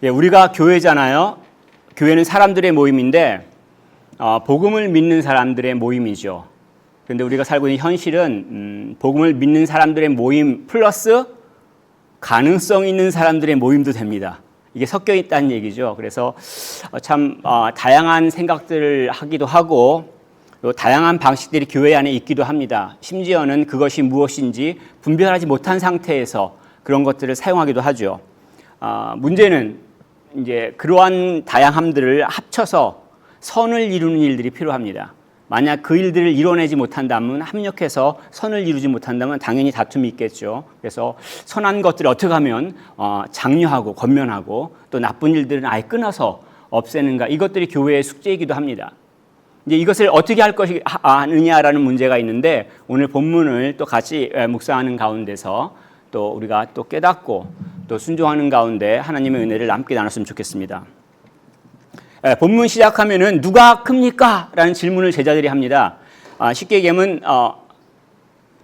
예, 우리가 교회잖아요. 교회는 사람들의 모임인데 복음을 믿는 사람들의 모임이죠. 그런데 우리가 살고 있는 현실은 복음을 믿는 사람들의 모임 플러스 가능성 있는 사람들의 모임도 됩니다. 이게 섞여 있다는 얘기죠. 그래서 참 다양한 생각들을 하기도 하고 또 다양한 방식들이 교회 안에 있기도 합니다. 심지어는 그것이 무엇인지 분별하지 못한 상태에서 그런 것들을 사용하기도 하죠. 문제는 이제 그러한 다양함들을 합쳐서 선을 이루는 일들이 필요합니다. 만약 그 일들을 이뤄내지 못한다면, 합력해서 선을 이루지 못한다면 당연히 다툼이 있겠죠. 그래서 선한 것들을 어떻게 하면 장려하고 권면하고 또 나쁜 일들은 아예 끊어서 없애는가, 이것들이 교회의 숙제이기도 합니다. 이제 이것을 어떻게 할 것이 아느냐라는 문제가 있는데, 오늘 본문을 또 같이 묵상하는 가운데서 또 우리가 또 깨닫고 또 순종하는 가운데 하나님의 은혜를 함께 나눴으면 좋겠습니다. 본문 시작하면은 누가 큽니까? 라는 질문을 제자들이 합니다. 쉽게 얘기하면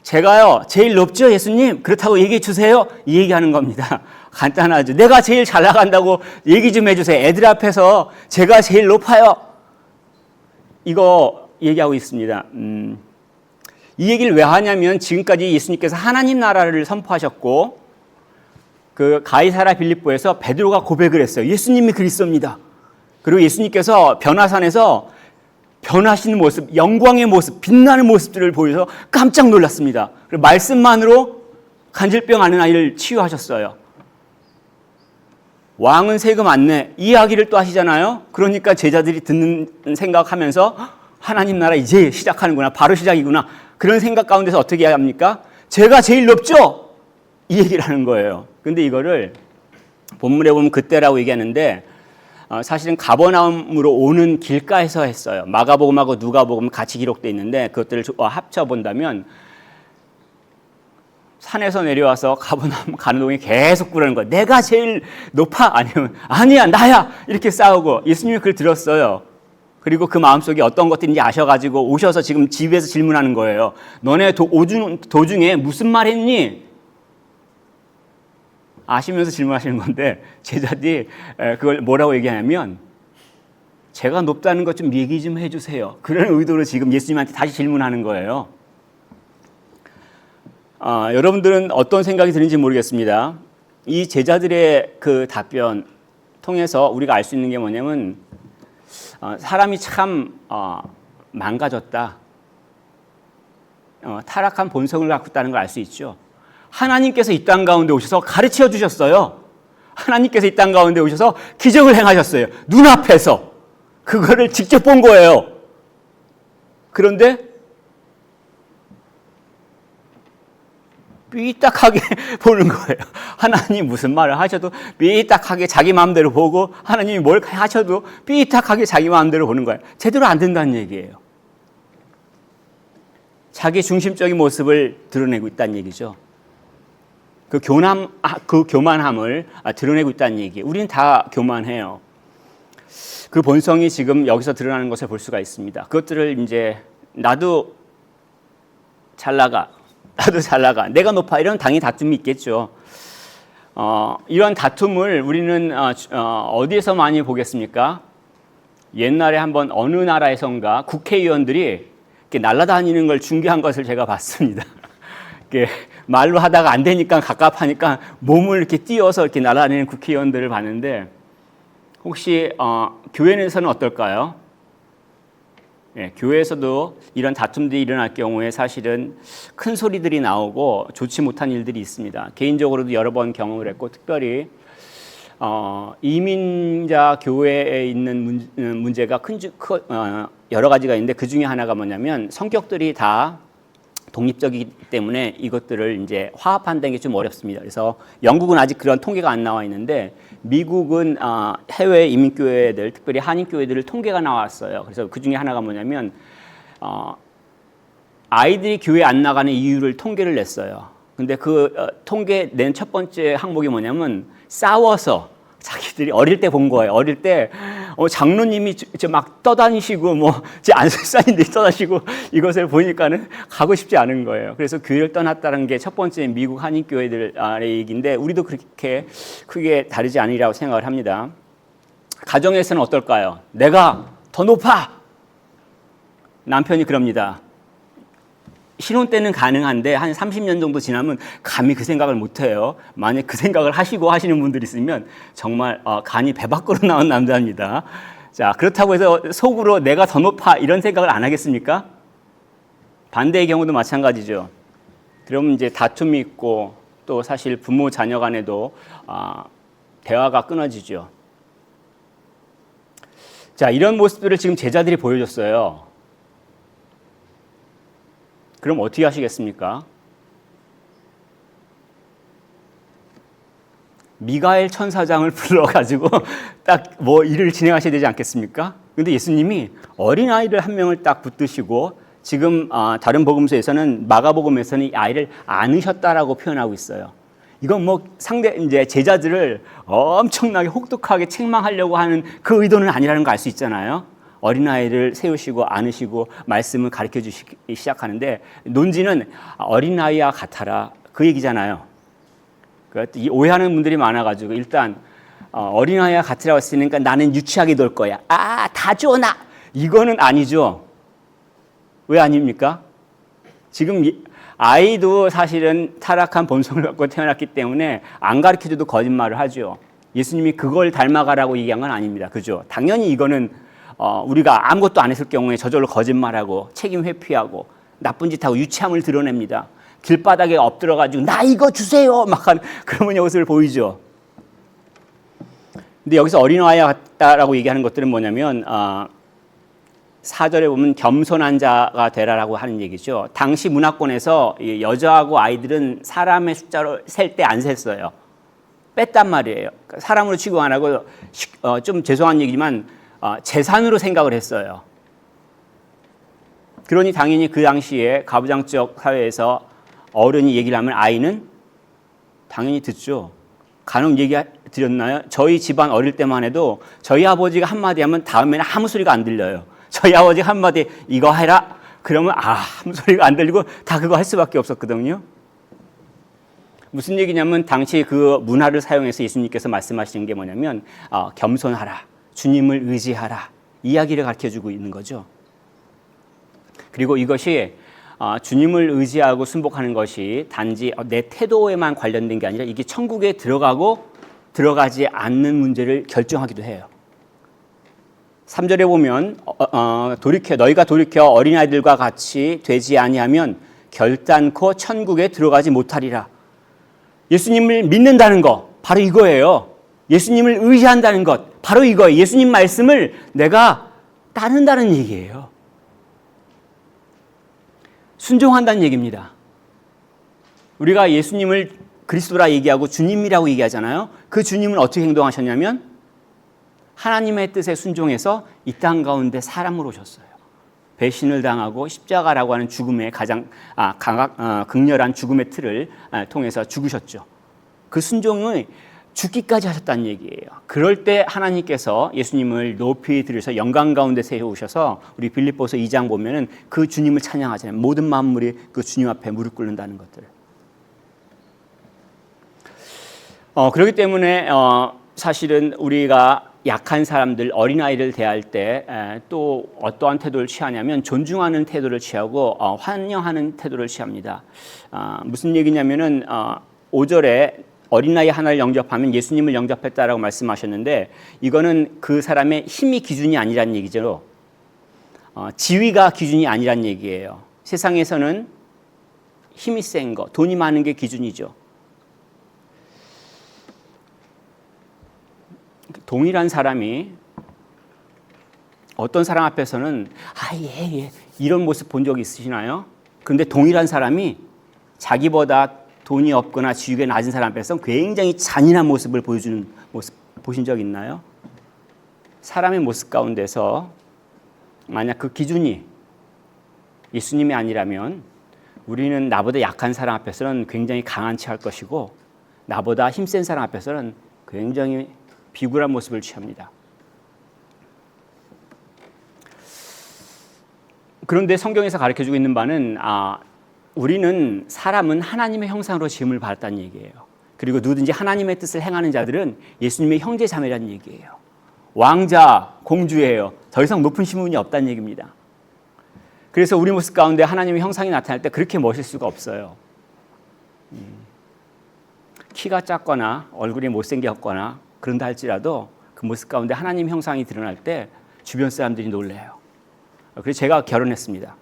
제가요 제일 높죠 예수님? 그렇다고 얘기해 주세요. 이 얘기하는 겁니다. 간단하죠. 내가 제일 잘 나간다고 얘기 좀 해주세요. 애들 앞에서 제가 제일 높아요. 이거 얘기하고 있습니다. 이 얘기를 왜 하냐면 지금까지 예수님께서 하나님 나라를 선포하셨고 그 가이사랴 빌립보에서 베드로가 고백을 했어요. 예수님이 그리스도입니다. 그리고 예수님께서 변화산에서 변하시는 모습, 영광의 모습, 빛나는 모습들을 보여서 깜짝 놀랐습니다. 그리고 말씀만으로 간질병 앓는 아이를 치유하셨어요. 왕은 세금 안 내. 이 이야기를 또 하시잖아요. 그러니까 제자들이 듣는 생각하면서 하나님 나라 이제 시작하는구나. 바로 시작이구나. 그런 생각 가운데서 어떻게 합니까? 제가 제일 높죠? 이 얘기를 하는 거예요. 근데 이거를 본문에 보면 그때라고 얘기하는데 사실은 가버나움으로 오는 길가에서 했어요. 마가복음하고 누가복음 같이 기록되어 있는데 그것들을 합쳐본다면 산에서 내려와서 가버나움 가는 동에 계속 그러는 거예요. 내가 제일 높아? 아니면 아니야 나야! 이렇게 싸우고 예수님이 그걸 들었어요. 그리고 그 마음속에 어떤 것들인지 아셔가지고 오셔서 지금 집에서 질문하는 거예요. 너네 도중에 무슨 말 했니? 아시면서 질문하시는 건데 제자들이 그걸 뭐라고 얘기하냐면 제가 높다는 것 좀 얘기 좀 해주세요. 그런 의도로 지금 예수님한테 다시 질문하는 거예요. 여러분들은 어떤 생각이 드는지 모르겠습니다. 이 제자들의 그 답변 통해서 우리가 알 수 있는 게 뭐냐면 사람이 참 망가졌다. 타락한 본성을 갖고 있다는 걸 알 수 있죠. 하나님께서 이 땅 가운데 오셔서 가르쳐 주셨어요. 하나님께서 이 땅 가운데 오셔서 기적을 행하셨어요. 눈앞에서. 그거를 직접 본 거예요. 그런데 삐딱하게 보는 거예요. 하나님 무슨 말을 하셔도 삐딱하게 자기 마음대로 보고 하나님이 뭘 하셔도 삐딱하게 자기 마음대로 보는 거예요. 제대로 안 된다는 얘기예요. 자기 중심적인 모습을 드러내고 있다는 얘기죠. 그 교만함을 드러내고 있다는 얘기. 우리는 다 교만해요. 그 본성이 지금 여기서 드러나는 것을 볼 수가 있습니다. 그것들을 이제 나도 잘 나가, 내가 높아 이런 당연히 다툼이 있겠죠. 이런 다툼을 우리는 어디에서 많이 보겠습니까? 옛날에 한번 어느 나라에선가 국회의원들이 이렇게 날아다니는 걸 중계한 것을 제가 봤습니다. 말로 하다가 안 되니까 갑갑하니까 몸을 이렇게 띄워서 이렇게 날아다니는 국회의원들을 봤는데 혹시 교회에서는 어떨까요? 예, 교회에서도 이런 다툼들이 일어날 경우에 사실은 큰 소리들이 나오고 좋지 못한 일들이 있습니다. 개인적으로도 여러 번 경험을 했고 특별히 이민자 교회에 있는 문제가 여러 가지가 있는데 그 중에 하나가 뭐냐면 성격들이 다 독립적이기 때문에 이것들을 이제 화합한다는 게 좀 어렵습니다. 그래서 영국은 아직 그런 통계가 안 나와 있는데 미국은 해외 이민교회들, 특별히 한인교회들 통계가 나왔어요. 그래서 그 중에 하나가 뭐냐면 아이들이 교회 안 나가는 이유를 통계를 냈어요. 근데 그 통계 낸 첫 번째 항목이 뭐냐면 싸워서 자기들이 어릴 때 본 거예요. 어릴 때 장로님이 막 떠다니시고 제 안설사님들이 떠다니시고 이것을 보니까는 가고 싶지 않은 거예요. 그래서 교회를 떠났다는 게 첫 번째 미국 한인교회들의 얘기인데 우리도 그렇게 크게 다르지 않으리라고 생각을 합니다. 가정에서는 어떨까요? 내가 더 높아! 남편이 그럽니다. 신혼 때는 가능한데 한 30년 정도 지나면 감히 그 생각을 못해요. 만약 그 생각을 하시고 하시는 분들이 있으면 정말 간이 배 밖으로 나온 남자입니다. 자, 그렇다고 해서 속으로 내가 더 높아 이런 생각을 안 하겠습니까? 반대의 경우도 마찬가지죠. 그러면 이제 다툼이 있고 또 사실 부모 자녀 간에도 대화가 끊어지죠. 자, 이런 모습들을 지금 제자들이 보여줬어요. 그럼 어떻게 하시겠습니까? 미가엘 천사장을 불러가지고 딱 일을 진행하셔야 되지 않겠습니까? 근데 예수님이 어린아이를 한 명을 딱 붙드시고 지금 다른 복음서에서는 마가복음에서는 이 아이를 안으셨다라고 표현하고 있어요. 이건 상대 이제 제자들을 엄청나게 혹독하게 책망하려고 하는 그 의도는 아니라는 거 알 수 있잖아요. 어린아이를 세우시고 안으시고 말씀을 가르쳐 주시기 시작하는데 논지는 어린아이와 같아라 그 얘기잖아요. 오해하는 분들이 많아가지고 일단 어린아이와 같으라고 했으니까 나는 유치하게 놀 거야. 다 줘 나. 이거는 아니죠. 왜 아닙니까? 지금 아이도 사실은 타락한 본성을 갖고 태어났기 때문에 안 가르쳐줘도 거짓말을 하죠. 예수님이 그걸 닮아가라고 얘기한 건 아닙니다. 그죠? 당연히 이거는 우리가 아무것도 안 했을 경우에 저절로 거짓말하고 책임 회피하고 나쁜 짓하고 유치함을 드러냅니다. 길바닥에 엎드려가지고 나 이거 주세요 막 하는 그런 모습을 보이죠. 근데 여기서 어린아이와 같다라고 얘기하는 것들은 뭐냐면 4절에 보면 겸손한 자가 되라라고 하는 얘기죠. 당시 문화권에서 여자하고 아이들은 사람의 숫자로 셀 때 안 셌어요. 뺐단 말이에요. 사람으로 취급 안 하고 좀 죄송한 얘기지만 재산으로 생각을 했어요. 그러니 당연히 그 당시에 가부장적 사회에서 어른이 얘기를 하면 아이는 당연히 듣죠. 간혹 얘기 드렸나요? 저희 집안 어릴 때만 해도 저희 아버지가 한마디 하면 다음에는 아무 소리가 안 들려요. 저희 아버지가 한마디 이거 해라 그러면 아무 소리가 안 들리고 다 그거 할 수밖에 없었거든요. 무슨 얘기냐면 당시 그 문화를 사용해서 예수님께서 말씀하시는 게 뭐냐면 겸손하라. 주님을 의지하라. 이야기를 가르쳐주고 있는 거죠. 그리고 이것이 주님을 의지하고 순복하는 것이 단지 내 태도에만 관련된 게 아니라 이게 천국에 들어가고 들어가지 않는 문제를 결정하기도 해요. 3절에 보면 너희가 돌이켜 어린아이들과 같이 되지 아니하면 결단코 천국에 들어가지 못하리라. 예수님을 믿는다는 거 바로 이거예요. 예수님을 의지한다는 것 바로 이거예요. 예수님 말씀을 내가 따른다는 얘기예요. 순종한다는 얘기입니다. 우리가 예수님을 그리스도라 얘기하고 주님이라고 얘기하잖아요. 그 주님은 어떻게 행동하셨냐면 하나님의 뜻에 순종해서 이 땅 가운데 사람으로 오셨어요. 배신을 당하고 십자가라고 하는 죽음의 가장 극렬한 죽음의 틀을 통해서 죽으셨죠. 그 순종을 죽기까지 하셨다는 얘기예요. 그럴 때 하나님께서 예수님을 높이 들으셔서 영광 가운데 세우셔서 우리 빌립보서 2장 보면은 그 주님을 찬양하잖아요. 모든 만물이 그 주님 앞에 무릎 꿇는다는 것들. 그렇기 때문에 사실은 우리가 약한 사람들, 어린아이를 대할 때 또 어떠한 태도를 취하냐면 존중하는 태도를 취하고 환영하는 태도를 취합니다. 무슨 얘기냐면은 5절에 어린아이 하나를 영접하면 예수님을 영접했다라고 말씀하셨는데 이거는 그 사람의 힘이 기준이 아니라는 얘기죠. 지위가 기준이 아니라는 얘기예요. 세상에서는 힘이 센 거, 돈이 많은 게 기준이죠. 동일한 사람이 어떤 사람 앞에서는 예 이런 모습 본 적 있으시나요? 그런데 동일한 사람이 자기보다 돈이 없거나 지위가 낮은 사람 앞에서 굉장히 잔인한 모습을 보여주는 모습 보신 적 있나요? 사람의 모습 가운데서 만약 그 기준이 예수님이 아니라면 우리는 나보다 약한 사람 앞에서는 굉장히 강한 체할 것이고 나보다 힘센 사람 앞에서는 굉장히 비굴한 모습을 취합니다. 그런데 성경에서 가르쳐주고 있는 바는 우리는 사람은 하나님의 형상으로 지음을 받았다는 얘기예요. 그리고 누구든지 하나님의 뜻을 행하는 자들은 예수님의 형제 자매라는 얘기예요. 왕자, 공주예요. 더 이상 높은 신분이 없다는 얘기입니다. 그래서 우리 모습 가운데 하나님의 형상이 나타날 때 그렇게 멋일 수가 없어요. 키가 작거나 얼굴이 못생겼거나 그런다 할지라도 그 모습 가운데 하나님 형상이 드러날 때 주변 사람들이 놀래요. 그래서 제가 결혼했습니다.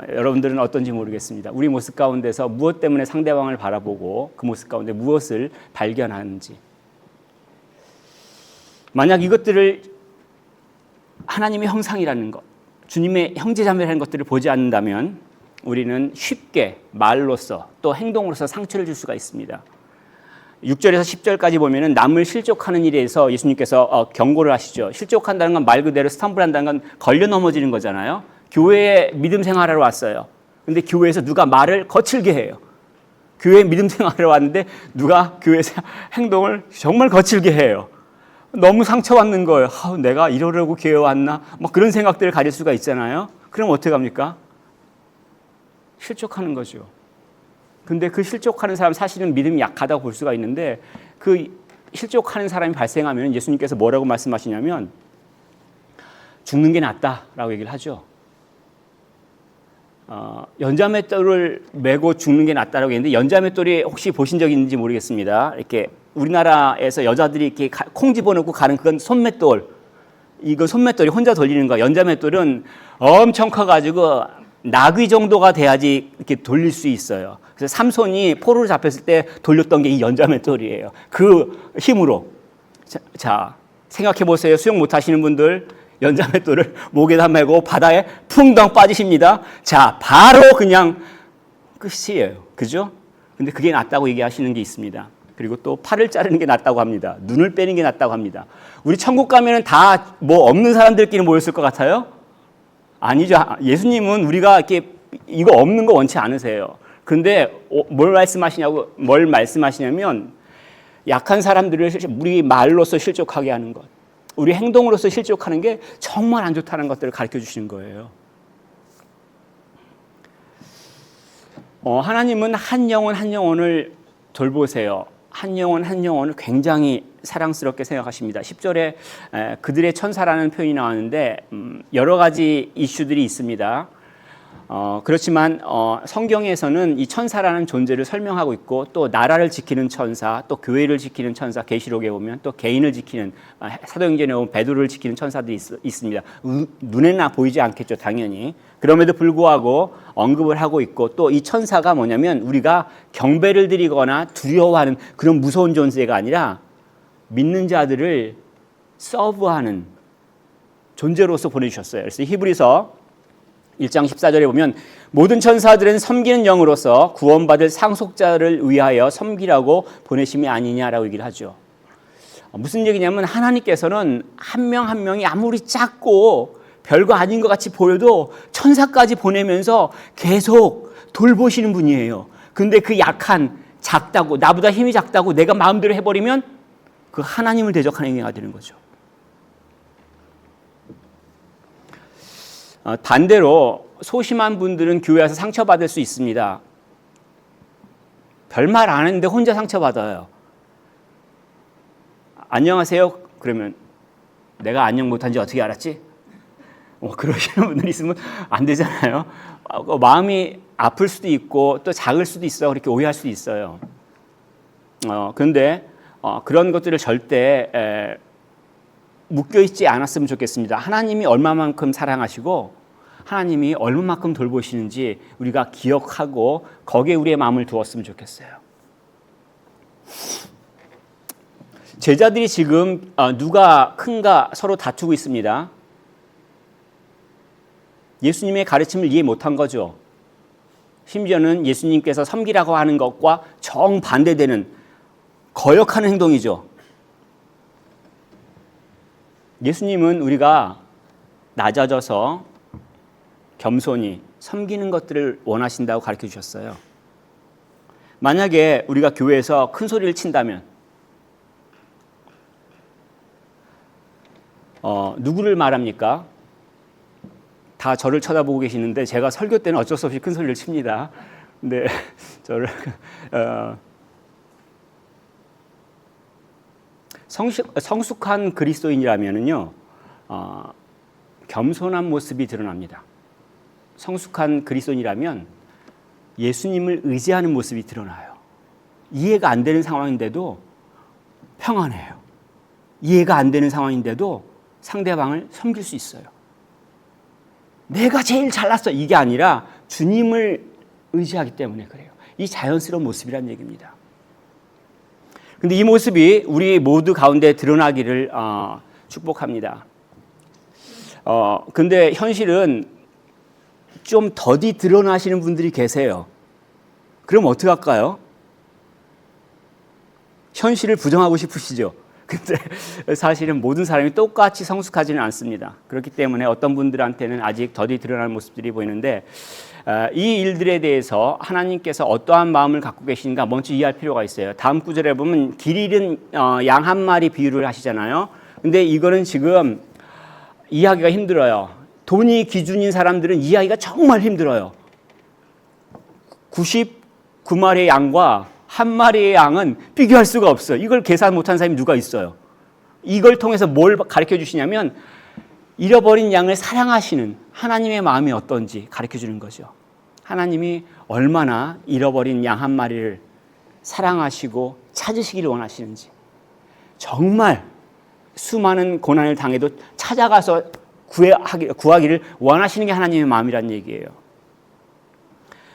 여러분들은 어떤지 모르겠습니다. 우리 모습 가운데서 무엇 때문에 상대방을 바라보고 그 모습 가운데 무엇을 발견하는지. 만약 이것들을 하나님의 형상이라는 것, 주님의 형제자매라는 것들을 보지 않는다면 우리는 쉽게 말로써 또 행동으로서 상처를 줄 수가 있습니다. 6절에서 10절까지 보면은 남을 실족하는 일에서 예수님께서 경고를 하시죠. 실족한다는 건 말 그대로 스탬블한다는 건 걸려 넘어지는 거잖아요. 교회에 믿음 생활하러 왔어요. 근데 교회에서 누가 말을 거칠게 해요. 교회에 믿음 생활하러 왔는데 누가 교회에서 행동을 정말 거칠게 해요. 너무 상처받는 거예요. 내가 이러려고 교회 왔나? 막 그런 생각들을 가질 수가 있잖아요. 그럼 어떻게 합니까? 실족하는 거죠. 근데 그 실족하는 사람 사실은 믿음이 약하다고 볼 수가 있는데 그 실족하는 사람이 발생하면 예수님께서 뭐라고 말씀하시냐면 죽는 게 낫다라고 얘기를 하죠. 연자맷돌을 메고 죽는 게 낫다라고 했는데 연자맷돌이 혹시 보신 적 있는지 모르겠습니다. 이렇게 우리나라에서 여자들이 이렇게 콩 집어넣고 가는 그건 손맷돌. 이거 손맷돌이 혼자 돌리는 거. 연자맷돌은 엄청 커가지고 나귀 정도가 돼야지 이렇게 돌릴 수 있어요. 그래서 삼손이 포로로 잡혔을 때 돌렸던 게 이 연자맷돌이에요. 그 힘으로. 자, 생각해 보세요. 수영 못 하시는 분들 연자맷돌을 목에다 메고 바다에 풍덩 빠지십니다. 자, 바로 그냥 끝이에요. 그죠? 근데 그게 낫다고 얘기하시는 게 있습니다. 그리고 또 팔을 자르는 게 낫다고 합니다. 눈을 빼는 게 낫다고 합니다. 우리 천국 가면은 다 뭐 없는 사람들끼리 모였을 것 같아요? 아니죠. 예수님은 우리가 이렇게 이거 없는 거 원치 않으세요. 근데 뭘 말씀하시냐면 약한 사람들을 우리 말로서 실족하게 하는 것, 우리 행동으로서 실족하는 게 정말 안 좋다는 것들을 가르쳐 주시는 거예요. 하나님은 한 영혼 한 영혼을 돌보세요. 한 영혼 한 영혼을 굉장히 사랑스럽게 생각하십니다. 10절에 그들의 천사라는 표현이 나왔는데 여러 가지 이슈들이 있습니다. 그렇지만 성경에서는 이 천사라는 존재를 설명하고 있고 또 나라를 지키는 천사, 또 교회를 지키는 천사, 계시록에 보면 또 개인을 지키는 사도행전에 보면 베드로를 지키는 천사들이 있습니다. 눈에나 보이지 않겠죠, 당연히. 그럼에도 불구하고 언급을 하고 있고 또 이 천사가 뭐냐면 우리가 경배를 드리거나 두려워하는 그런 무서운 존재가 아니라 믿는 자들을 서브하는 존재로서 보내주셨어요. 그래서 히브리서 1장 14절에 보면 모든 천사들은 섬기는 영으로서 구원받을 상속자를 위하여 섬기라고 보내심이 아니냐라고 얘기를 하죠. 무슨 얘기냐면 하나님께서는 한 명 한 명이 아무리 작고 별거 아닌 것 같이 보여도 천사까지 보내면서 계속 돌보시는 분이에요. 근데 그 약한, 작다고, 나보다 힘이 작다고 내가 마음대로 해버리면 그 하나님을 대적하는 행위가 되는 거죠. 반대로 소심한 분들은 교회에서 상처받을 수 있습니다. 별말 안 했는데 혼자 상처받아요. 안녕하세요. 그러면 내가 안녕 못한지 어떻게 알았지? 그러시는 분들이 있으면 안 되잖아요. 마음이 아플 수도 있고 또 작을 수도 있어. 그렇게 오해할 수도 있어요. 그런데 그런 것들을 절대 묶여있지 않았으면 좋겠습니다. 하나님이 얼마만큼 사랑하시고 하나님이 얼마만큼 돌보시는지 우리가 기억하고 거기에 우리의 마음을 두었으면 좋겠어요. 제자들이 지금 누가 큰가 서로 다투고 있습니다. 예수님의 가르침을 이해 못한 거죠. 심지어는 예수님께서 섬기라고 하는 것과 정반대되는 거역하는 행동이죠. 예수님은 우리가 낮아져서 겸손히 섬기는 것들을 원하신다고 가르쳐 주셨어요. 만약에 우리가 교회에서 큰 소리를 친다면 누구를 말합니까? 다 저를 쳐다보고 계시는데 제가 설교 때는 어쩔 수 없이 큰 소리를 칩니다. 근데 저를 성숙한 그리스도인이라면은요, 겸손한 모습이 드러납니다. 성숙한 그리스도인이라면 예수님을 의지하는 모습이 드러나요. 이해가 안 되는 상황인데도 평안해요. 이해가 안 되는 상황인데도 상대방을 섬길 수 있어요. 내가 제일 잘났어 이게 아니라 주님을 의지하기 때문에 그래요. 이 자연스러운 모습이란 얘기입니다. 근데 이 모습이 우리 모두 가운데 드러나기를 축복합니다. 근데 현실은 좀 더디 드러나시는 분들이 계세요. 그럼 어떻게 할까요? 현실을 부정하고 싶으시죠? 근데 사실은 모든 사람이 똑같이 성숙하지는 않습니다. 그렇기 때문에 어떤 분들한테는 아직 더디 드러나는 모습들이 보이는데 이 일들에 대해서 하나님께서 어떠한 마음을 갖고 계신가 먼저 이해할 필요가 있어요. 다음 구절에 보면 길 잃은 양 한 마리 비유를 하시잖아요. 근데 이거는 지금 이해하기가 힘들어요. 돈이 기준인 사람들은 이해하기가 정말 힘들어요. 99마리의 양과 한 마리의 양은 비교할 수가 없어요. 이걸 계산 못한 사람이 누가 있어요? 이걸 통해서 뭘 가르쳐 주시냐면 잃어버린 양을 사랑하시는 하나님의 마음이 어떤지 가르쳐 주는 거죠. 하나님이 얼마나 잃어버린 양 한 마리를 사랑하시고 찾으시기를 원하시는지, 정말 수많은 고난을 당해도 찾아가서 구하기를 원하시는 게 하나님의 마음이란 얘기예요.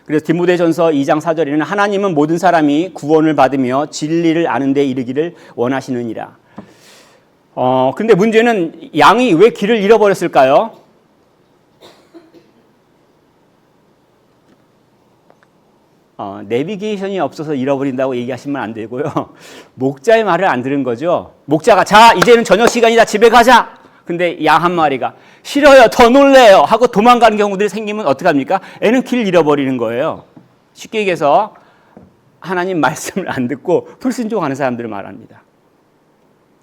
그래서 디모데전서 2장 4절에는 하나님은 모든 사람이 구원을 받으며 진리를 아는 데 이르기를 원하시느니라. 근데 문제는 양이 왜 길을 잃어버렸을까요? 내비게이션이 없어서 잃어버린다고 얘기하시면 안 되고요. 목자의 말을 안 들은 거죠. 목자가 자 이제는 저녁 시간이다 집에 가자. 근데 양 한 마리가 싫어요 더 놀래요 하고 도망가는 경우들이 생기면 어떡합니까? 애는 길 잃어버리는 거예요. 쉽게 얘기해서 하나님 말씀을 안 듣고 불순종하는 사람들을 말합니다.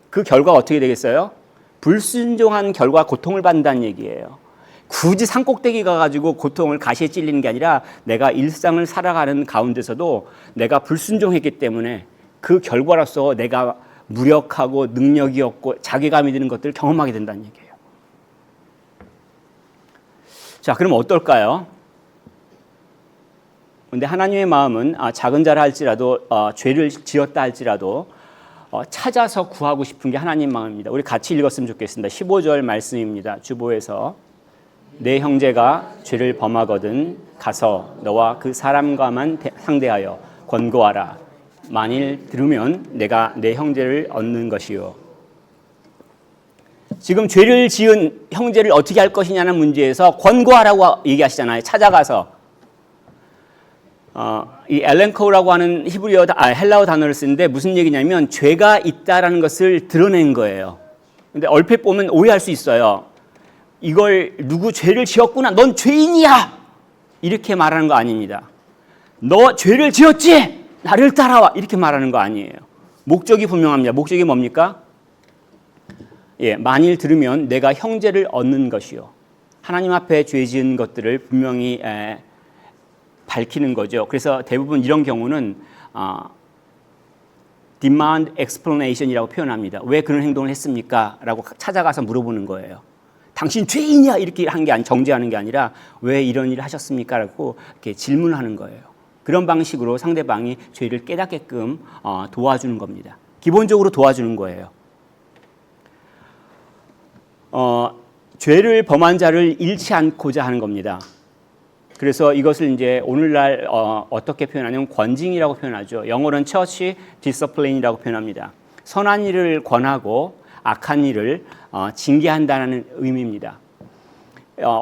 그 결과 어떻게 되겠어요? 불순종한 결과 고통을 받는다는 얘기예요. 굳이 산꼭대기 가가지고 고통을 가시에 찔리는 게 아니라 내가 일상을 살아가는 가운데서도 내가 불순종했기 때문에 그 결과로서 내가 무력하고 능력이 없고 자괴감이 드는 것들을 경험하게 된다는 얘기예요. 자, 그럼 어떨까요? 근데 하나님의 마음은 작은 자라 할지라도 죄를 지었다 할지라도 찾아서 구하고 싶은 게 하나님 마음입니다. 우리 같이 읽었으면 좋겠습니다. 15절 말씀입니다. 주보에서 내 형제가 죄를 범하거든 가서 너와 그 사람과만 상대하여 권고하라. 만일 들으면 내가 내 형제를 얻는 것이요. 지금 죄를 지은 형제를 어떻게 할 것이냐는 문제에서 권고하라고 얘기하시잖아요. 찾아가서 이 엘렌코우라고 하는 헬라어 단어를 쓰는데 무슨 얘기냐면 죄가 있다라는 것을 드러낸 거예요. 근데 얼핏 보면 오해할 수 있어요. 이걸 누구 죄를 지었구나. 넌 죄인이야. 이렇게 말하는 거 아닙니다. 너 죄를 지었지? 나를 따라와. 이렇게 말하는 거 아니에요. 목적이 분명합니다. 목적이 뭡니까? 만일 들으면 내가 형제를 얻는 것이요. 하나님 앞에 죄 지은 것들을 분명히 밝히는 거죠. 그래서 대부분 이런 경우는 demand explanation이라고 표현합니다. 왜 그런 행동을 했습니까? 라고 찾아가서 물어보는 거예요. 당신 죄인이야 이렇게 한 게 정죄하는 게 아니라 왜 이런 일을 하셨습니까? 라고 이렇게 질문하는 거예요. 그런 방식으로 상대방이 죄를 깨닫게끔 도와주는 겁니다. 기본적으로 도와주는 거예요. 죄를 범한 자를 잃지 않고자 하는 겁니다. 그래서 이것을 이제 오늘날 어떻게 표현하냐면 권징이라고 표현하죠. 영어로는 church discipline이라고 표현합니다. 선한 일을 권하고 악한 일을 징계한다는 의미입니다.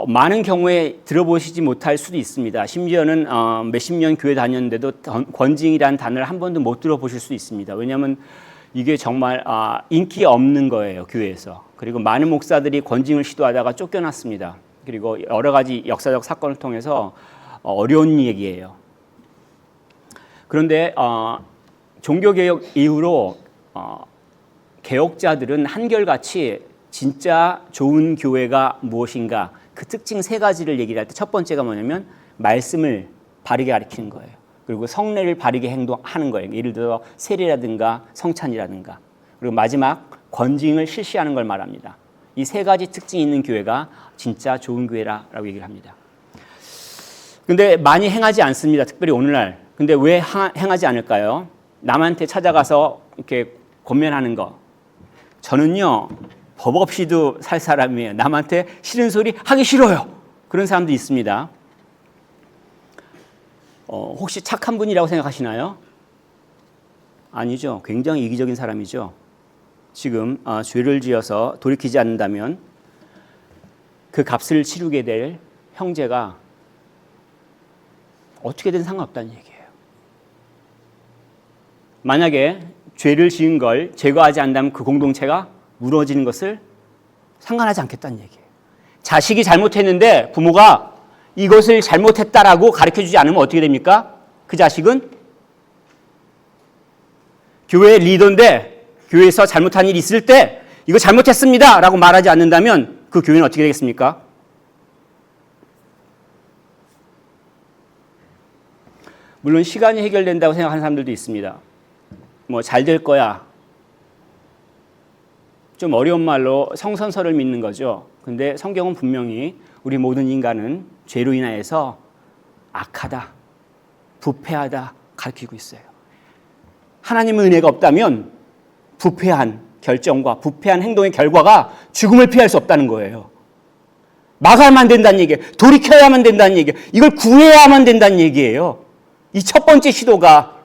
많은 경우에 들어보시지 못할 수도 있습니다. 심지어는 몇십 년 교회 다녔는데도 권징이라는 단어를 한 번도 못 들어보실 수 있습니다. 왜냐하면 이게 정말 인기 없는 거예요, 교회에서. 그리고 많은 목사들이 권징을 시도하다가 쫓겨났습니다. 그리고 여러 가지 역사적 사건을 통해서 어려운 얘기예요. 그런데 종교개혁 이후로 개혁자들은 한결같이 진짜 좋은 교회가 무엇인가, 그 특징 세 가지를 얘기를 할 때 첫 번째가 뭐냐면 말씀을 바르게 가르치는 거예요. 그리고 성례를 바르게 행동하는 거예요. 예를 들어 세례라든가 성찬이라든가. 그리고 마지막 권징을 실시하는 걸 말합니다. 이 세 가지 특징이 있는 교회가 진짜 좋은 교회라고 얘기를 합니다. 근데 많이 행하지 않습니다. 특별히 오늘날. 근데 왜 행하지 않을까요? 남한테 찾아가서 이렇게 권면하는 거. 저는요, 법 없이도 살 사람이에요. 남한테 싫은 소리 하기 싫어요. 그런 사람도 있습니다. 혹시 착한 분이라고 생각하시나요? 아니죠. 굉장히 이기적인 사람이죠. 지금 죄를 지어서 돌이키지 않는다면 그 값을 치르게 될 형제가 어떻게든 상관없다는 얘기예요. 만약에 죄를 지은 걸 제거하지 않는다면 그 공동체가 무너지는 것을 상관하지 않겠다는 얘기예요. 자식이 잘못했는데 부모가 이것을 잘못했다라고 가르쳐주지 않으면 어떻게 됩니까? 그 자식은 교회 리더인데 교회에서 잘못한 일이 있을 때 이거 잘못했습니다 라고 말하지 않는다면 그 교회는 어떻게 되겠습니까? 물론 시간이 해결된다고 생각하는 사람들도 있습니다. 뭐 잘 될 거야. 좀 어려운 말로 성선설을 믿는 거죠. 근데 성경은 분명히 우리 모든 인간은 죄로 인하여서 악하다, 부패하다 가르치고 있어요. 하나님의 은혜가 없다면 부패한 결정과 부패한 행동의 결과가 죽음을 피할 수 없다는 거예요. 막아야만 된다는 얘기예요. 돌이켜야만 된다는 얘기예요. 이걸 구해야만 된다는 얘기예요. 이 첫 번째 시도가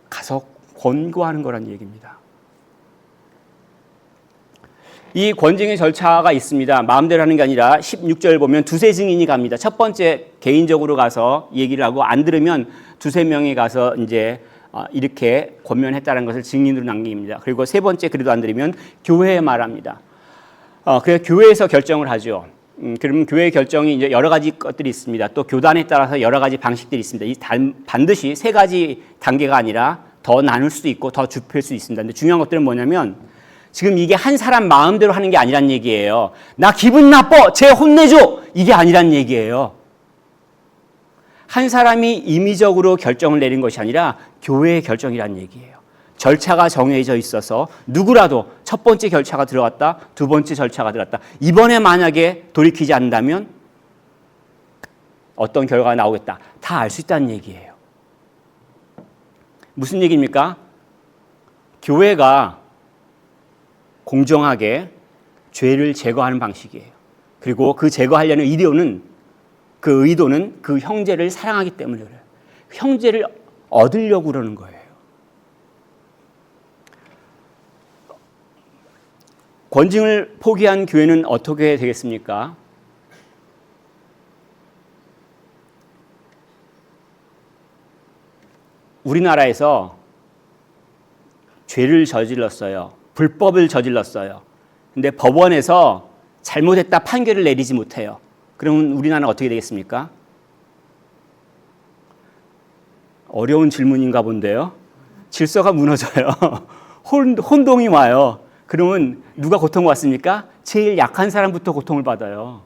가서 권고하는 거란 얘기입니다. 이 권징의 절차가 있습니다. 마음대로 하는 게 아니라 16절 보면 두세 증인이 갑니다. 첫 번째 개인적으로 가서 얘기를 하고 안 들으면 두세 명이 가서 이제 이렇게 권면했다는 것을 증인으로 남깁니다. 그리고 세 번째 그래도 안 들으면 교회에 말합니다. 그래서 교회에서 결정을 하죠. 그러면 교회의 결정이 이제 여러 가지 것들이 있습니다. 또 교단에 따라서 여러 가지 방식들이 있습니다. 이 반드시 세 가지 단계가 아니라 더 나눌 수도 있고 더 좁힐 수 있습니다. 근데 중요한 것들은 뭐냐면 지금 이게 한 사람 마음대로 하는 게 아니란 얘기예요. 나 기분 나빠, 쟤 혼내줘, 이게 아니란 얘기예요. 한 사람이 임의적으로 결정을 내린 것이 아니라 교회의 결정이란 얘기예요. 절차가 정해져 있어서 누구라도 첫 번째 절차가 들어갔다, 두 번째 절차가 들어갔다. 이번에 만약에 돌이키지 않는다면 어떤 결과가 나오겠다. 다 알 수 있다는 얘기예요. 무슨 얘기입니까? 교회가 공정하게 죄를 제거하는 방식이에요. 그리고 그 제거하려는 의도는 그 형제를 사랑하기 때문에 그래요. 형제를 얻으려고 그러는 거예요. 권징을 포기한 교회는 어떻게 되겠습니까? 우리나라에서 죄를 저질렀어요. 불법을 저질렀어요. 근데 법원에서 잘못했다 판결을 내리지 못해요. 그러면 우리나라는 어떻게 되겠습니까? 어려운 질문인가 본데요. 질서가 무너져요. 혼동이 와요. 그러면 누가 고통을 받습니까? 제일 약한 사람부터 고통을 받아요.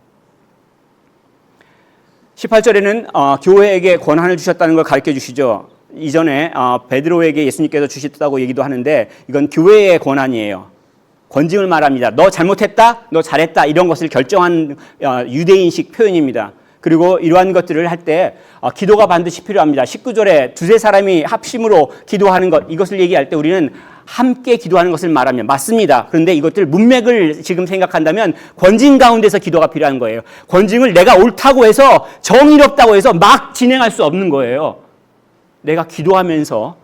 18절에는 교회에게 권한을 주셨다는 걸 가르쳐 주시죠. 이전에 베드로에게 예수님께서 주셨다고 얘기도 하는데 이건 교회의 권한이에요. 권징을 말합니다. 너 잘못했다, 너 잘했다 이런 것을 결정한 유대인식 표현입니다. 그리고 이러한 것들을 할 때 기도가 반드시 필요합니다. 19절에 두세 사람이 합심으로 기도하는 것, 이것을 얘기할 때 우리는 함께 기도하는 것을 말합니다. 맞습니다. 그런데 이것들 문맥을 지금 생각한다면 권징 가운데서 기도가 필요한 거예요. 권징을 내가 옳다고 해서 정의롭다고 해서 막 진행할 수 없는 거예요. 내가 기도하면서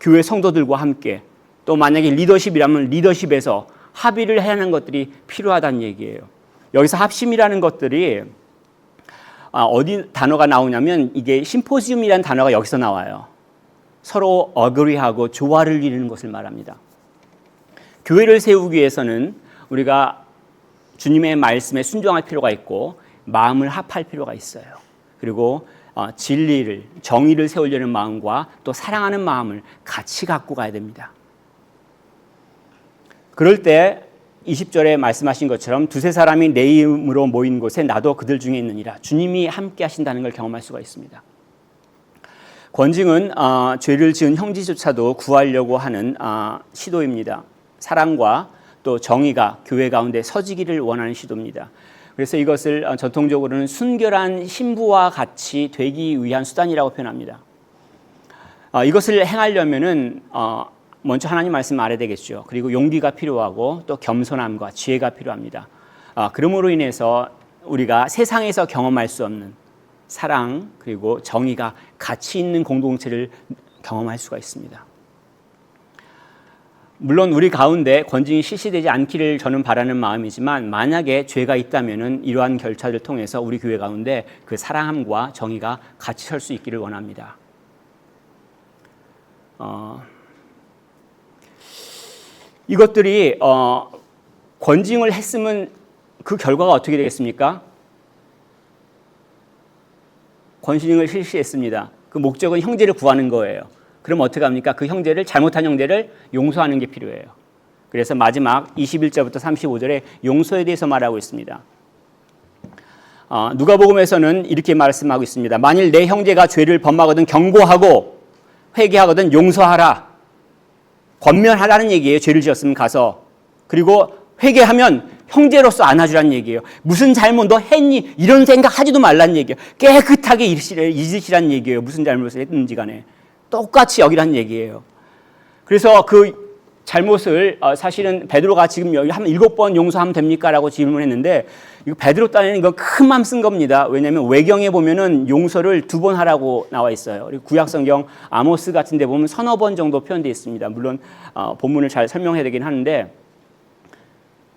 교회 성도들과 함께 또 만약에 리더십이라면 리더십에서 합의를 해야 하는 것들이 필요하다는 얘기예요. 여기서 합심이라는 것들이 어디 단어가 나오냐면 이게 심포지움이라는 단어가 여기서 나와요. 서로 어그리하고 조화를 이루는 것을 말합니다. 교회를 세우기 위해서는 우리가 주님의 말씀에 순종할 필요가 있고 마음을 합할 필요가 있어요. 그리고 진리를, 정의를 세우려는 마음과 또 사랑하는 마음을 같이 갖고 가야 됩니다. 그럴 때 20절에 말씀하신 것처럼 두세 사람이 내 이름으로 모인 곳에 나도 그들 중에 있느니라. 주님이 함께 하신다는 걸 경험할 수가 있습니다. 권징은 죄를 지은 형제조차도 구하려고 하는 시도입니다. 사랑과 또 정의가 교회 가운데 서지기를 원하는 시도입니다. 그래서 이것을 전통적으로는 순결한 신부와 같이 되기 위한 수단이라고 표현합니다. 이것을 행하려면은 먼저 하나님 말씀 알아야 되겠죠. 그리고 용기가 필요하고 또 겸손함과 지혜가 필요합니다. 그러므로 인해서 우리가 세상에서 경험할 수 없는 사랑 그리고 정의가 같이 있는 공동체를 경험할 수가 있습니다. 물론 우리 가운데 권징이 실시되지 않기를 저는 바라는 마음이지만 만약에 죄가 있다면은 이러한 결차를 통해서 우리 교회 가운데 그 사랑함과 정의가 같이 설 수 있기를 원합니다. 이것들이 권징을 했으면 그 결과가 어떻게 되겠습니까? 권징을 실시했습니다. 그 목적은 형제를 구하는 거예요. 그럼 어떻게 합니까? 그 형제를 잘못한 형제를 용서하는 게 필요해요. 그래서 마지막 21절부터 35절에 용서에 대해서 말하고 있습니다. 누가복음에서는 이렇게 말씀하고 있습니다. 만일 내 형제가 죄를 범하거든 경고하고 회개하거든 용서하라. 권면하라는 얘기예요. 죄를 지었으면 가서. 그리고 회개하면 형제로서 안아주라는 얘기예요. 무슨 잘못 너 했니? 이런 생각 하지도 말라는 얘기예요. 깨끗하게 잊으시라는 얘기예요. 무슨 잘못을 했는지 간에. 똑같이 여기라는 얘기예요. 그래서 그 잘못을 사실은 베드로가 지금 여기 한 7번 용서하면 됩니까? 라고 질문했는데 이거 베드로 딴에는 이건 큰 맘 쓴 겁니다. 왜냐하면 외경에 보면은 용서를 2번 하라고 나와 있어요. 그리고 구약성경 아모스 같은 데 보면 1~2번 정도 표현되어 있습니다. 물론 본문을 잘 설명해야 되긴 하는데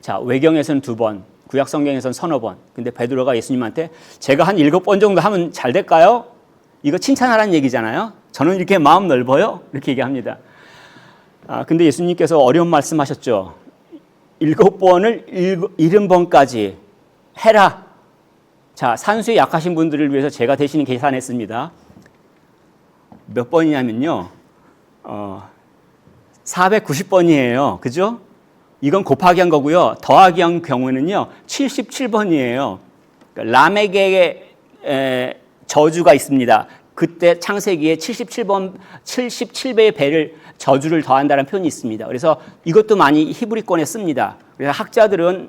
자 외경에서는 2번, 구약성경에서는 1~2번. 근데 베드로가 예수님한테 제가 한 7번 정도 하면 잘 될까요? 이거 칭찬하라는 얘기잖아요. 저는 이렇게 마음 넓어요? 이렇게 얘기합니다. 근데 예수님께서 어려운 말씀하셨죠. 7번을 70번까지 해라. 자, 산수에 약하신 분들을 위해서 제가 대신 계산했습니다. 몇 번이냐면요. 490번이에요. 그죠? 이건 곱하기 한 거고요. 더하기 한 경우에는요. 77번이에요. 그러니까 라멕의 저주가 있습니다. 그때 창세기에 77배의 배를 저주를 더한다는 표현이 있습니다. 그래서 이것도 많이 히브리권에 씁니다. 그래서 학자들은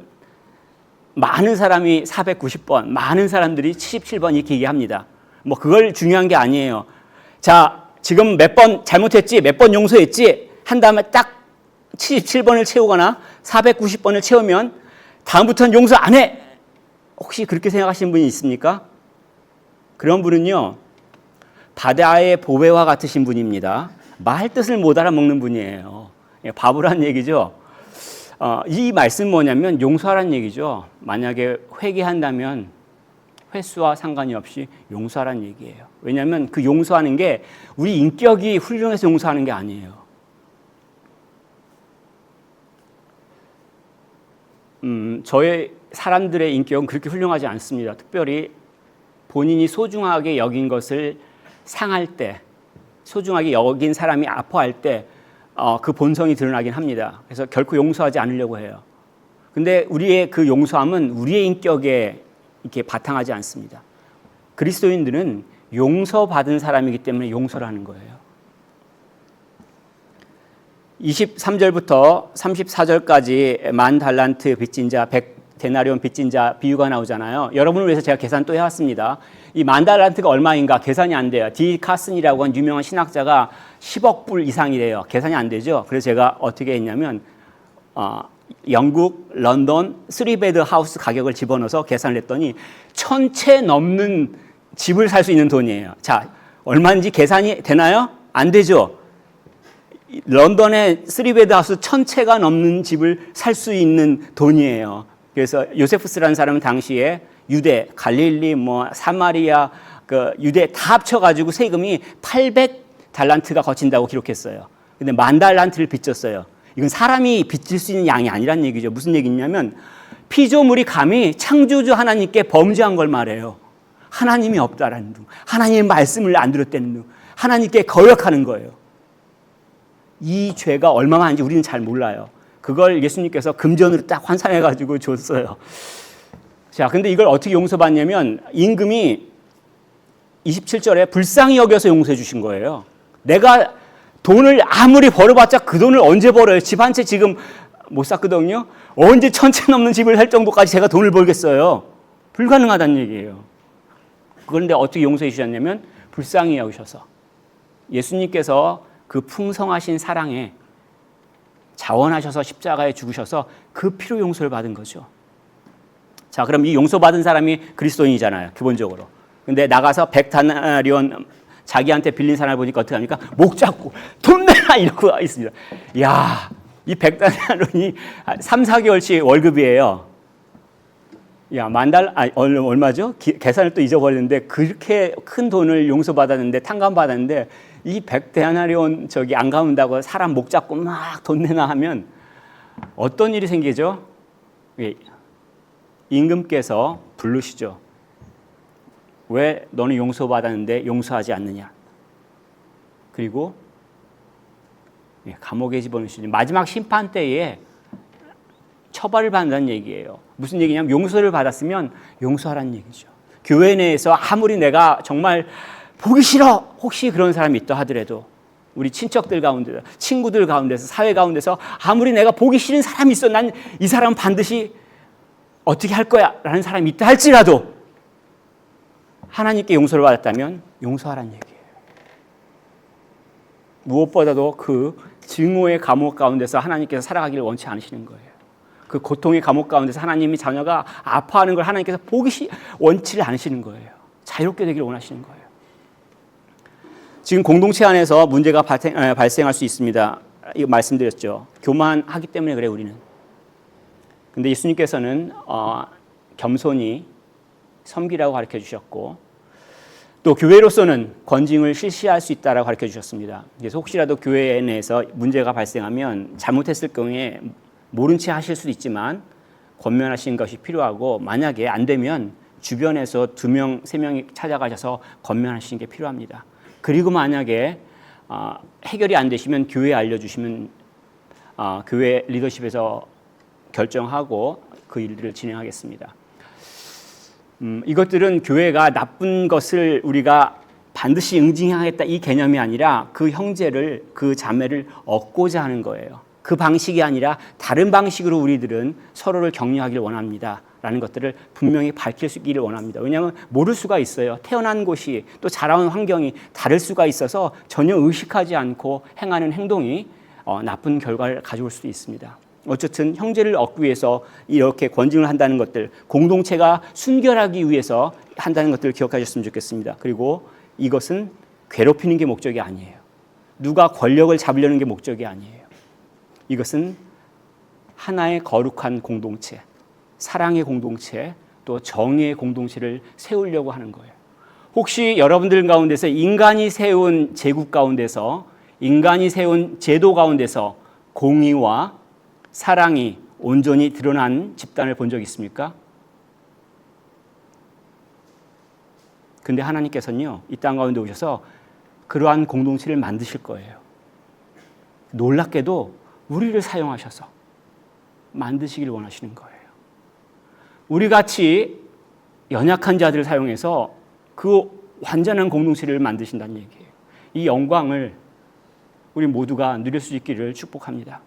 많은 사람이 490번, 많은 사람들이 77번 이렇게 얘기합니다. 뭐 그걸 중요한 게 아니에요. 자, 지금 몇 번 잘못했지, 몇 번 용서했지 한 다음에 딱 77번을 채우거나 490번을 채우면 다음부터는 용서 안 해. 혹시 그렇게 생각하시는 분이 있습니까? 그런 분은요. 바다의 보배와 같으신 분입니다. 말 뜻을 못 알아먹는 분이에요. 바보란 얘기죠. 이 말씀은 뭐냐면 용서하라는 얘기죠. 만약에 회개한다면 횟수와 상관이 없이 용서하라는 얘기예요. 왜냐하면 그 용서하는 게 우리 인격이 훌륭해서 용서하는 게 아니에요. 저의 사람들의 인격은 그렇게 훌륭하지 않습니다. 특별히 본인이 소중하게 여긴 것을 상할 때, 소중하게 여긴 사람이 아파할 때 그 본성이 드러나긴 합니다. 그래서 결코 용서하지 않으려고 해요. 근데 우리의 그 용서함은 우리의 인격에 이렇게 바탕하지 않습니다. 그리스도인들은 용서받은 사람이기 때문에 용서를 하는 거예요. 23절부터 34절까지 10,000달란트 빚진 자, 100데나리온 빚진 자 비유가 나오잖아요. 여러분을 위해서 제가 계산 또 해왔습니다. 이 10,000달란트가 얼마인가 계산이 안 돼요. 디 카슨이라고 한 유명한 신학자가 10억 불 이상이래요. 계산이 안 되죠. 그래서 제가 어떻게 했냐면 영국, 런던 3베드 하우스 가격을 집어넣어서 계산을 했더니 1,000채 넘는 집을 살 수 있는 돈이에요. 자, 얼마인지 계산이 되나요? 안 되죠. 런던의 3베드 하우스 1,000채가 넘는 집을 살 수 있는 돈이에요. 그래서 요세푸스라는 사람은 당시에 유대, 갈릴리, 사마리아, 그 유대 다 합쳐가지고 세금이 800달란트가 거친다고 기록했어요. 근데 10,000달란트를 빚졌어요. 이건 사람이 빚질 수 있는 양이 아니란 얘기죠. 무슨 얘기냐면 피조물이 감히 창조주 하나님께 범죄한 걸 말해요. 하나님이 없다라는 둥, 하나님의 말씀을 안 들었다는 둥, 하나님께 거역하는 거예요. 이 죄가 얼마나 많은지 우리는 잘 몰라요. 그걸 예수님께서 금전으로 딱 환산해가지고 줬어요. 자, 근데 이걸 어떻게 용서받냐면 임금이 27절에 불쌍히 여겨서 용서해 주신 거예요. 내가 돈을 아무리 벌어봤자 그 돈을 언제 벌어요? 집 한 채 지금 못 샀거든요. 언제 1,000채 넘는 집을 할 정도까지 제가 돈을 벌겠어요? 불가능하다는 얘기예요. 그런데 어떻게 용서해 주셨냐면 불쌍히 여기셔서 예수님께서 그 풍성하신 사랑에 자원하셔서 십자가에 죽으셔서 그 피로 용서를 받은 거죠. 자, 그럼 이 용서받은 사람이 그리스도인이잖아요, 기본적으로. 근데 나가서 100데나리온 자기한테 빌린 사람을 보니까 어떻게 합니까? 목 잡고 돈 내라 이러고 있습니다. 이야, 이 100데나리온이 3, 4개월치 월급이에요. 야, 얼마죠? 계산을 또 잊어버렸는데 그렇게 큰 돈을 용서받았는데 탕감받았는데 이 100데나리온 저기 안 갚는다고 사람 목 잡고 막 돈 내나 하면 어떤 일이 생기죠? 임금께서 부르시죠. 왜 너는 용서받았는데 용서하지 않느냐? 그리고 감옥에 집어넣으시니 마지막 심판 때에 처벌을 받는다는 얘기예요. 무슨 얘기냐면 용서를 받았으면 용서하라는 얘기죠. 교회 내에서 아무리 내가 정말 보기 싫어 혹시 그런 사람이 있다 하더라도 우리 친척들 가운데 친구들 가운데서 사회 가운데서 아무리 내가 보기 싫은 사람이 있어 난 이 사람은 반드시 어떻게 할 거야 라는 사람이 있다 할지라도 하나님께 용서를 받았다면 용서하라는 얘기예요. 무엇보다도 그 증오의 감옥 가운데서 하나님께서 살아가기를 원치 않으시는 거예요. 그 고통의 감옥 가운데서 하나님이 자녀가 아파하는 걸 하나님께서 원치를 않으시는 거예요. 자유롭게 되기를 원하시는 거예요. 지금 공동체 안에서 문제가 발생할 수 있습니다. 이거 말씀드렸죠. 교만하기 때문에 그래 우리는. 근데 예수님께서는 겸손히 섬기라고 가르쳐 주셨고 또 교회로서는 권징을 실시할 수 있다라고 가르쳐 주셨습니다. 그래서 혹시라도 교회 내에서 문제가 발생하면 잘못했을 경우에 모른 채 하실 수도 있지만 권면하시는 것이 필요하고 만약에 안 되면 주변에서 2명, 3명이 찾아가셔서 권면하시는 게 필요합니다. 그리고 만약에 해결이 안 되시면 교회에 알려주시면 교회 리더십에서 결정하고 그 일들을 진행하겠습니다. 이것들은 교회가 나쁜 것을 우리가 반드시 응징하겠다 이 개념이 아니라 그 형제를 그 자매를 얻고자 하는 거예요. 그 방식이 아니라 다른 방식으로 우리들은 서로를 격려하기를 원합니다. 라는 것들을 분명히 밝힐 수 있기를 원합니다. 왜냐하면 모를 수가 있어요. 태어난 곳이 또 자라온 환경이 다를 수가 있어서 전혀 의식하지 않고 행하는 행동이 나쁜 결과를 가져올 수도 있습니다. 어쨌든 형제를 얻기 위해서 이렇게 권징을 한다는 것들, 공동체가 순결하기 위해서 한다는 것들을 기억하셨으면 좋겠습니다. 그리고 이것은 괴롭히는 게 목적이 아니에요. 누가 권력을 잡으려는 게 목적이 아니에요. 이것은 하나의 거룩한 공동체, 사랑의 공동체, 또 정의의 공동체를 세우려고 하는 거예요. 혹시 여러분들 가운데서 인간이 세운 제국 가운데서, 인간이 세운 제도 가운데서 공의와 사랑이 온전히 드러난 집단을 본 적 있습니까? 근데 하나님께서는요, 이 땅 가운데 오셔서 그러한 공동체를 만드실 거예요. 놀랍게도 우리를 사용하셔서 만드시길 원하시는 거예요. 우리 같이 연약한 자들을 사용해서 그 완전한 공동체를 만드신다는 얘기예요. 이 영광을 우리 모두가 누릴 수 있기를 축복합니다.